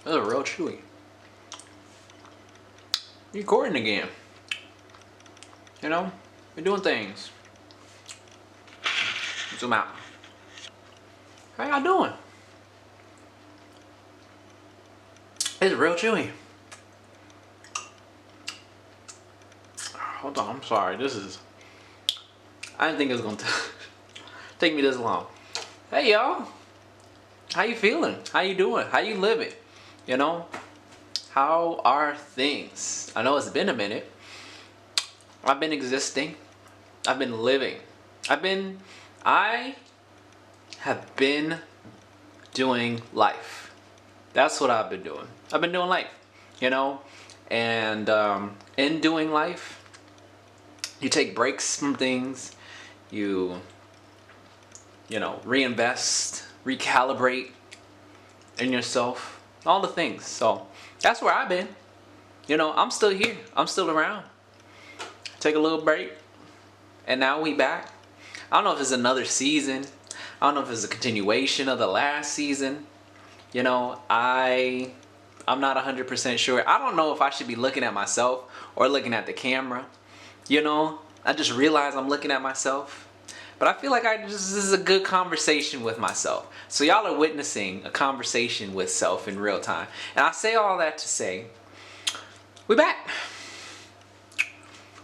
Those are real chewy. You're recording again. You know, we're doing things. Zoom out. How y'all doing? It's real chewy. Hold on, I'm sorry. I didn't think it was gonna take me this long. Hey y'all, how you feeling? How you doing? How you living? You know, how are things? I know it's been a minute. I've been existing. I've been living. I have been doing life. That's what I've been doing. I've been doing life, you know, and in doing life, you take breaks from things, you reinvest, recalibrate in yourself, all the things. So that's where I've been. You know, I'm still here. I'm still around. Take a little break, and now we back. I don't know if it's another season. I don't know if it's a continuation of the last season. You know, I'm not 100% sure. I don't know if I should be looking at myself or looking at the camera. You know, I just realized I'm looking at myself. But I feel like this is a good conversation with myself. So y'all are witnessing a conversation with self in real time. And I say all that to say, we back.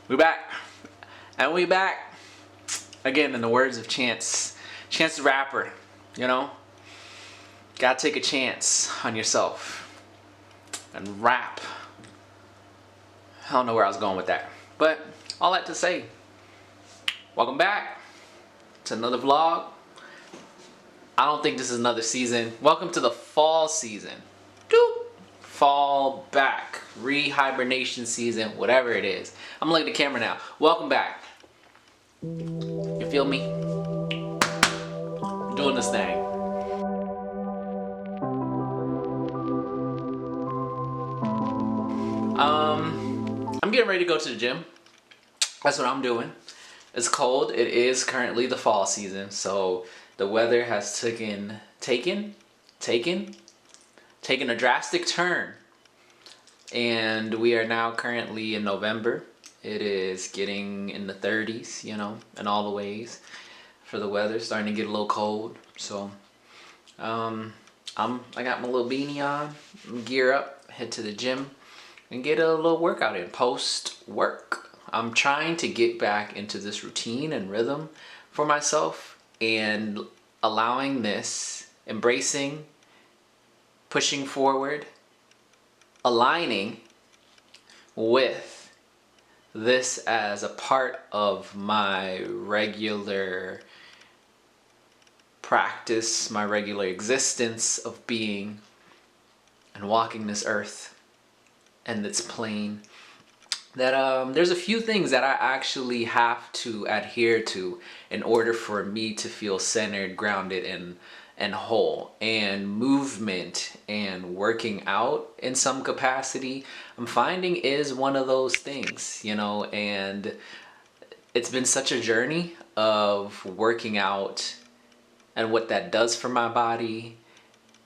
We back. And we back. Again, in the words of Chance the Rapper, you know, gotta take a chance on yourself and rap. I don't know where I was going with that. But all that to say, welcome back to another vlog. I don't think this is another season. Welcome to the fall season. Doop. Fall back. Rehibernation season, whatever it is. I'm looking at the camera now. Welcome back. You feel me? Doing this thing. I'm getting ready to go to the gym. That's what I'm doing. It's cold. It is currently the fall season, so the weather has taken a drastic turn. And we are now currently in November. It is getting in the 30s, you know, in all the ways for the weather. Starting to get a little cold. So I got my little beanie on, gear up, head to the gym and get a little workout in post work. I'm trying to get back into this routine and rhythm for myself and allowing this, embracing, pushing forward, aligning with this as a part of my regular practice, my regular existence of being and walking this earth and its plane. That there's a few things that I actually have to adhere to in order for me to feel centered, grounded, and whole. And movement and working out in some capacity, I'm finding is one of those things, you know, and it's been such a journey of working out and what that does for my body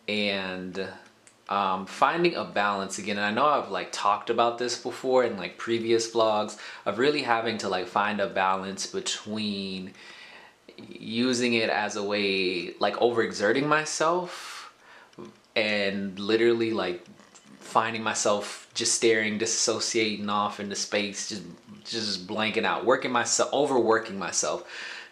and finding a balance again. And I know I've like talked about this before in like previous vlogs of really having to like find a balance between using it as a way like overexerting myself and literally like finding myself just staring, disassociating off into space, just blanking out, overworking myself,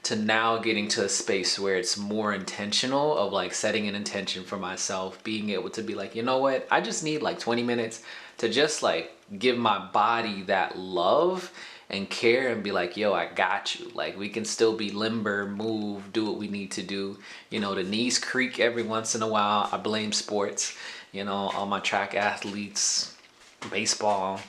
to now getting to a space where it's more intentional of like setting an intention for myself, being able to be like, you know what, I just need like 20 minutes to just like give my body that love and care and be like, yo, I got you. Like we can still be limber, move, do what we need to do. You know, the knees creak every once in a while. I blame sports, you know, all my track athletes, baseball,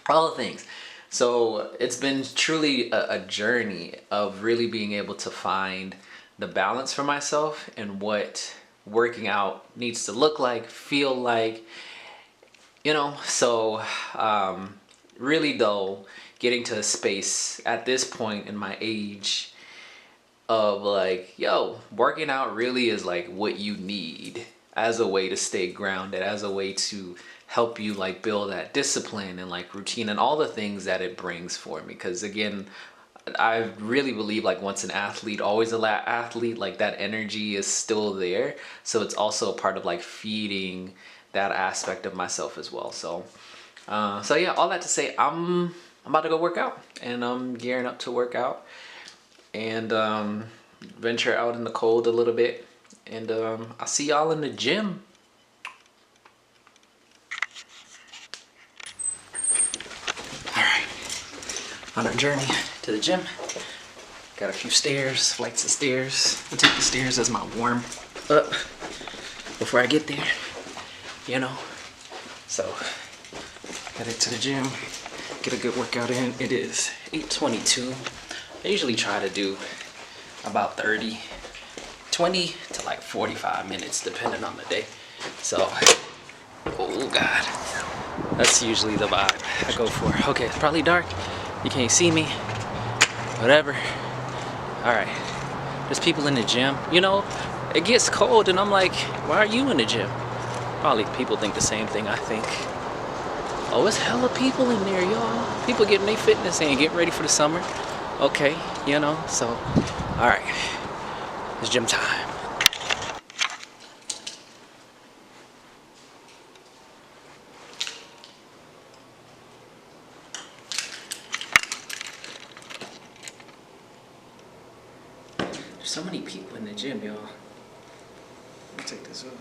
all the things. So it's been truly a journey of really being able to find the balance for myself and what working out needs to look like, feel like, you know. So really though, getting to a space at this point in my age of like, yo, working out really is like what you need as a way to stay grounded, as a way to help you like build that discipline and like routine and all the things that it brings for me. Because again, I really believe like once an athlete, always a athlete, like that energy is still there. So it's also a part of like feeding that aspect of myself as well. So yeah, all that to say, I'm about to go work out, and I'm gearing up to work out and venture out in the cold a little bit. And I'll see y'all in the gym. All right, on our journey to the gym. Got a few stairs, flights of stairs. I'll take the stairs as my warm up before I get there, you know. So, headed to the gym, get a good workout in. It is 8:22. I usually try to do about 20 to like 45 minutes depending on the day. So, oh God, that's usually the vibe I go for. Okay, it's probably dark. You can't see me. Whatever. All right. There's people in the gym. You know, it gets cold and I'm like, why are you in the gym? Probably people think the same thing I think. Oh, it's hella people in there, y'all. People getting their fitness in, getting ready for the summer. Okay, you know, so, all right. It's gym time. There's so many people in the gym, y'all. Let me take this off.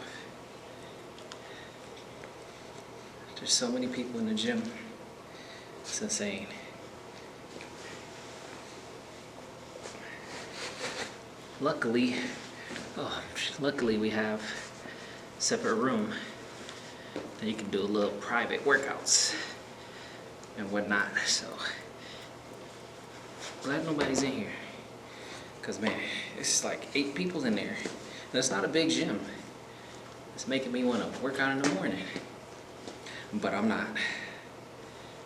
There's so many people in the gym. It's insane. Luckily we have a separate room that you can do a little private workouts and whatnot. So glad nobody's in here. Cause man, it's like 8 people in there. And it's not a big gym. It's making me want to work out in the morning. But I'm not.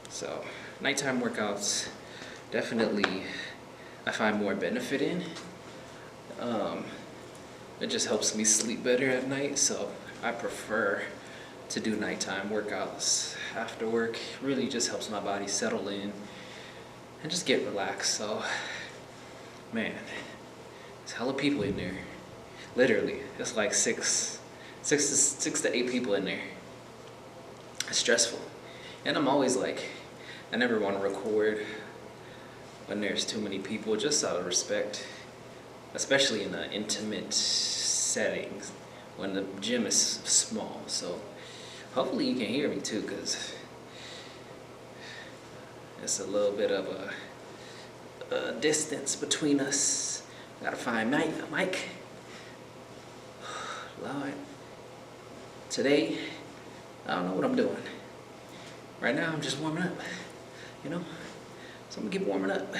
So nighttime workouts definitely I find more benefit in. It just helps me sleep better at night, so I prefer to do nighttime workouts after work. Really just helps my body settle in and just get relaxed. So man, there's hella people in there. Literally, it's like six to 8 people in there. It's stressful. And I'm always like, I never want to record when there's too many people, just out of respect, especially in an intimate settings when the gym is small. So hopefully you can hear me too, because it's a little bit of a distance between us. Gotta find Mike. Lord. Today, I don't know what I'm doing. Right now, I'm just warming up, you know? So I'm gonna get warming up.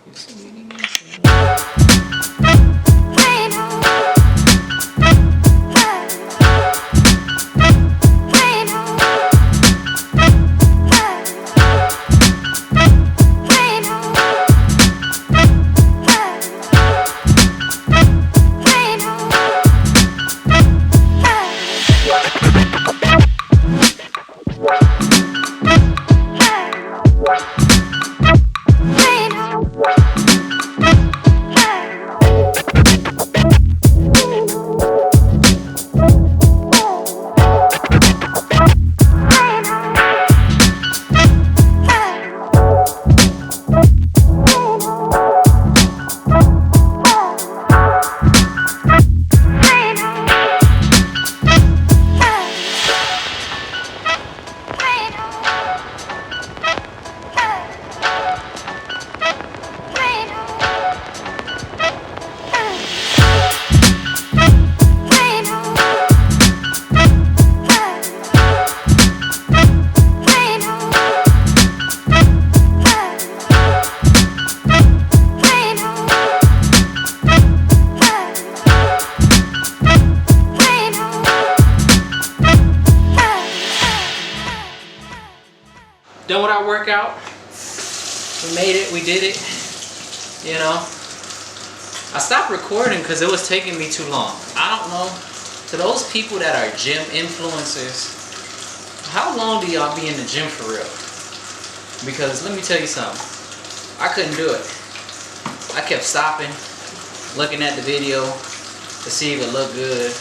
You see me? Done with our workout. We made it, we did it, you know. I stopped recording because it was taking me too long. I don't know. To those people that are gym influencers, how long do y'all be in the gym for real? Because let me tell you something. I couldn't do it. I kept stopping, looking at the video to see if it looked good.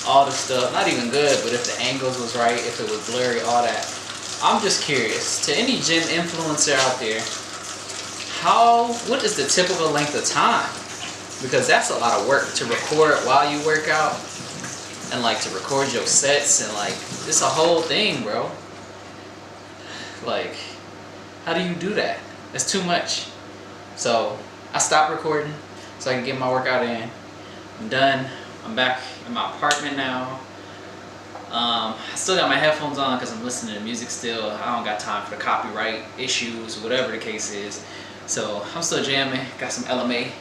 All the stuff, not even good, but if the angles was right, if it was blurry, all that. I'm just curious, to any gym influencer out there, what is the typical length of time? Because that's a lot of work to record while you work out, and like to record your sets, and like, it's a whole thing, bro. Like, how do you do that? It's too much. So I stopped recording so I can get my workout in. I'm done. I'm back in my apartment now. I still got my headphones on because I'm listening to music still. I don't got time for the copyright issues, whatever the case is. So I'm still jamming. Got some LMA.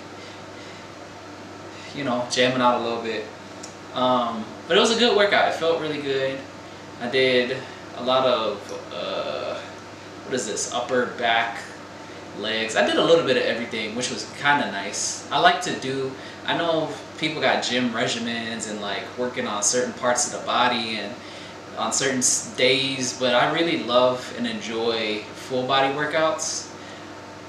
You know, jamming out a little bit. But it was a good workout. It felt really good. I did a lot of, what is this, upper back, legs. I did a little bit of everything, which was kind of nice. I know people got gym regimens and like working on certain parts of the body and on certain days, but I really love and enjoy full body workouts.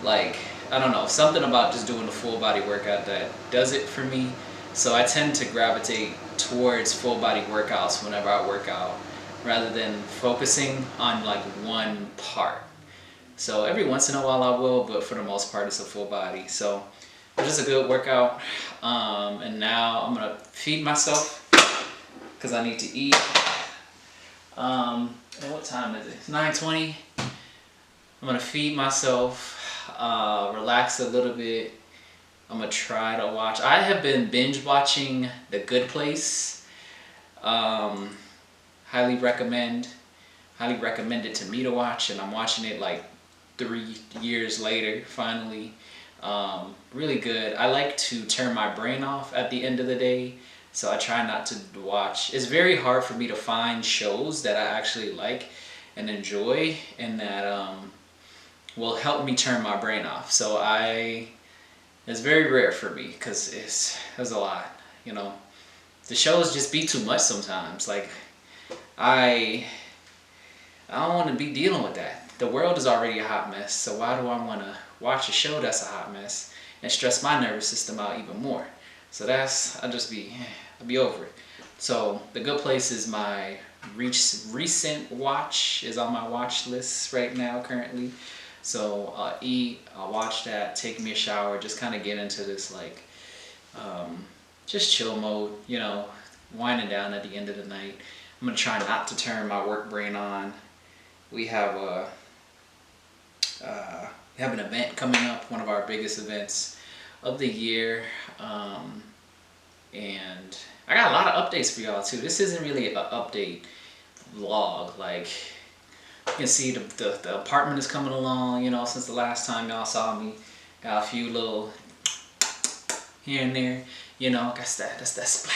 Like, I don't know, something about just doing a full body workout that does it for me. So I tend to gravitate towards full body workouts whenever I work out, rather than focusing on like one part. So every once in a while I will, but for the most part it's a full body. So it was a good workout. And now I'm gonna feed myself because I need to eat. And what time is it? It's 9:20. I'm gonna feed myself, relax a little bit. I'm gonna try to watch. I have been binge watching The Good Place. Highly recommend it to me to watch, and I'm watching it like 3 years later, finally. Really good. I like to turn my brain off at the end of the day, so I try not to watch. It's very hard for me to find shows that I actually like and enjoy and that will help me turn my brain off. So it's very rare for me because it's a lot, you know. The shows just be too much sometimes. Like, I don't want to be dealing with that. The world is already a hot mess, so why do I want to watch a show that's a hot mess and stress my nervous system out even more? So I'll be over it. So The Good Place is my recent watch, is on my watch list right now currently. So I'll eat, I'll watch that, take me a shower, just kind of get into this like, just chill mode, you know, winding down at the end of the night. I'm going to try not to turn my work brain on. We have an event coming up, one of our biggest events of the year, and I got a lot of updates for y'all too. This isn't really an update vlog. Like, you can see the apartment is coming along, you know, since the last time y'all saw me. Got a few little here and there, you know, that's that splat.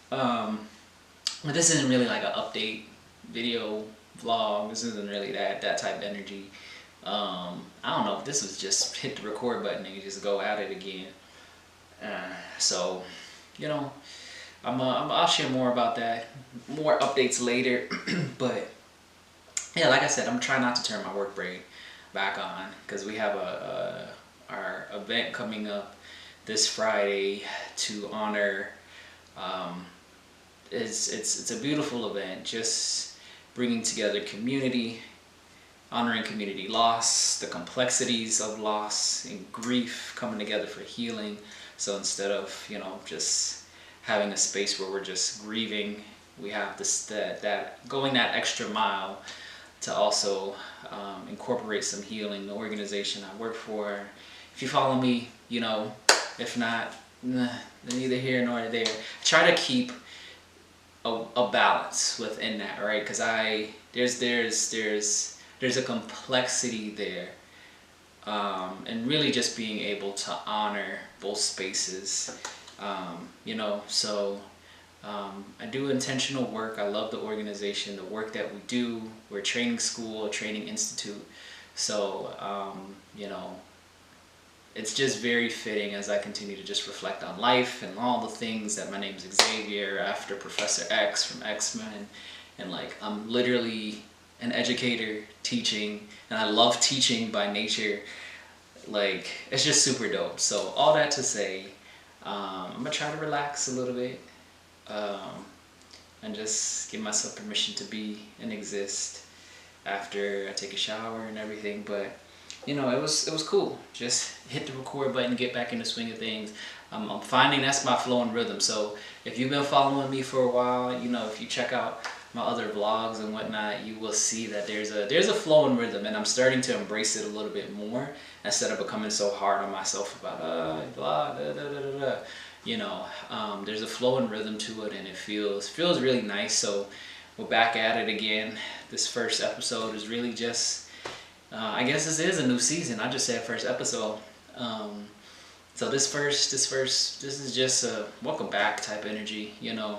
But this isn't really like an update video vlog. This isn't really that type of energy. I don't know if this was just hit the record button and you just go at it again. So, you know, I'll share more about that, more updates later. But yeah, like I said, I'm trying not to turn my work brain back on because we have our event coming up this Friday to honor. It's a beautiful event, just bringing together community, honoring community loss, the complexities of loss and grief coming together for healing. So instead of, you know, just having a space where we're just grieving, we have going that extra mile to also incorporate some healing. The organization I work for, if you follow me, you know. If not, neither here nor there. I try to keep a balance within that, right? Because there's a complexity there, and really just being able to honor both spaces, you know. So I do intentional work. I love the organization, the work that we do. We're a training school, a training institute. So you know, it's just very fitting as I continue to just reflect on life and all the things that my name's Xavier after Professor X from X-Men, and like I'm literally an educator teaching, and I love teaching by nature. Like, it's just super dope. So all that to say, I'm gonna try to relax a little bit, and just give myself permission to be and exist after I take a shower and everything. But you know, it was cool. Just hit the record button, get back in the swing of things. I'm finding that's my flow and rhythm. So if you've been following me for a while, you know, if you check out my other vlogs and whatnot, you will see that there's a flow and rhythm, and I'm starting to embrace it a little bit more instead of becoming so hard on myself about blah da, da, da, da, da. You know, there's a flow and rhythm to it, and it feels really nice. So we're back at it again. This first episode is really just I guess this is a new season. I just said first episode. So this is just a welcome back type energy, you know,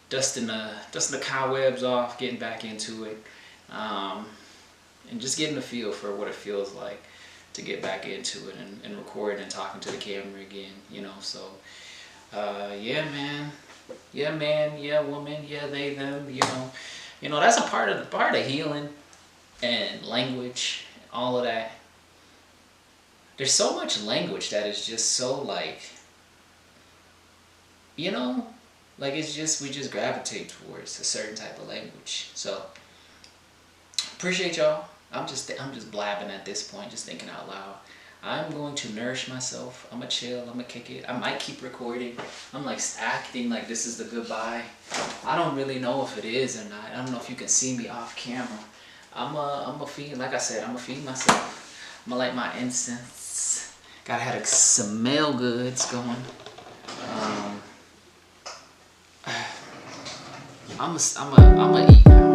dusting the cobwebs off, getting back into it, and just getting a feel for what it feels like to get back into it and recording and talking to the camera again, you know. So yeah, man, yeah, woman, yeah, they, them, you know, that's a part of healing and language, all of that. There's so much language that is just so like, you know, like it's just, we just gravitate towards a certain type of language. So appreciate y'all. I'm just blabbing at this point, just thinking out loud. I'm going to nourish myself. I'm gonna chill. I'm gonna kick it. I might keep recording. I'm like acting like this is the goodbye. I don't really know if it is or not. I don't know if you can see me off camera. I'm a feed, like I said, I'm gonna feed myself. I'm gonna light my incense. Gotta have some smell goods going. I'm gonna eat now.